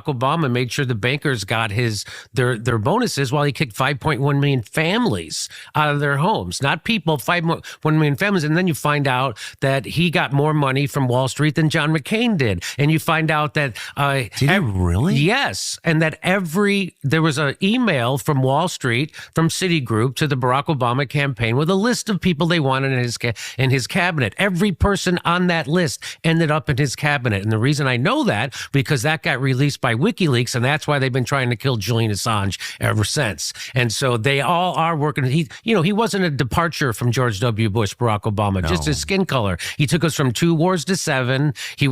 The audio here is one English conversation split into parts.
Obama made sure the bankers got their bonuses while he kicked 5.1 million families out of their homes. Not people, 5.1 million families. And then you find out that he got more money from Wall Street than John McCain did. And you find out that did he really? Yes. And that there was an email from Wall Street, from Citigroup, to the Barack Obama campaign with a list of people they wanted in his cabinet. Every person on that list ended up in his cabinet. And the reason I know that, because that got released by WikiLeaks, and that's why they've been trying to kill Julian Assange ever since. And so they all are working. He wasn't a departure from George W. Bush, Barack Obama, just his skin color. He took us from 2 wars to 7. He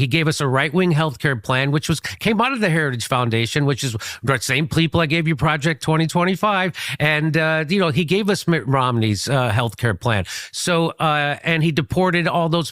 gave us a right-wing healthcare plan, which came out of the Heritage Foundation, which is the same people I gave you Project 2025. And, he gave us Mitt Romney's healthcare plan. So, and he deported all those.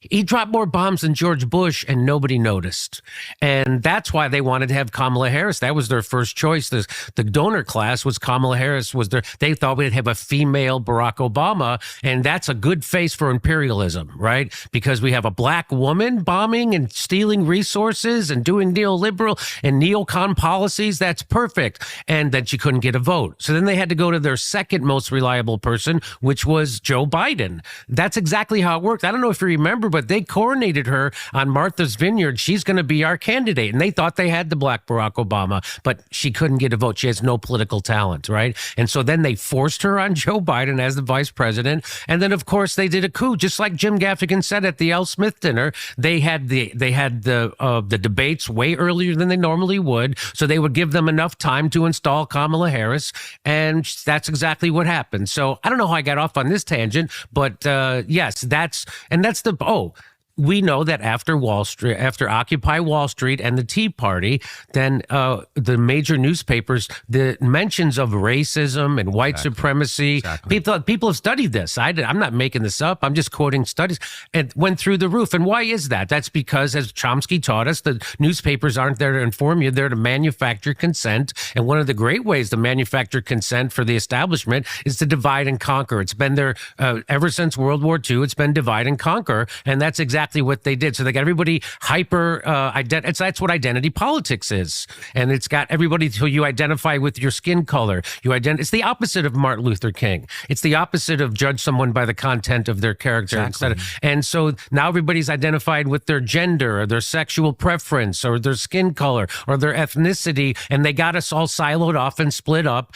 He dropped more bombs than George Bush, and nobody noticed. And that's why they wanted to have Kamala Harris. That was their first choice. The donor class was Kamala Harris. They thought we'd have a female Barack Obama, and that's a good face for imperialism, right? Because we have a black woman bombing and stealing resources and doing neoliberal and neocon policies. That's perfect. And then she couldn't get a vote. So then they had to go to their second most reliable person, which was Joe Biden. That's exactly how it worked. I don't know if you remember, but they coronated her on Martha's Vineyard. She's going to be our candidate. And they thought they had the black Barack Obama, but she couldn't get a vote. She has no political talent, right? And so then they forced her on Joe Biden as the vice president. And then, of course, they did a coup, just like Jim Gaffigan said at the L. Smith dinner. They had the debates way earlier than they normally would, so they would give them enough time to install Kamala Harris, and that's exactly what happened. So I don't know how I got off on this tangent, but yes, we know that after Occupy Wall Street and the Tea Party, then the major newspapers, the mentions of racism and white supremacy, people have studied this. I'm not making this up. I'm just quoting studies, and went through the roof. And why is that? That's because, as Chomsky taught us, the newspapers aren't there to inform you. They're to manufacture consent. And one of the great ways to manufacture consent for the establishment is to divide and conquer. It's been there ever since World War II. It's been divide and conquer. And that's exactly what they did. So they got everybody that's what identity politics is. And it's got everybody who you identify with your skin color. It's the opposite of Martin Luther King. It's the opposite of judge someone by the content of their character. Exactly. And so now everybody's identified with their gender or their sexual preference or their skin color or their ethnicity. And they got us all siloed off and split up.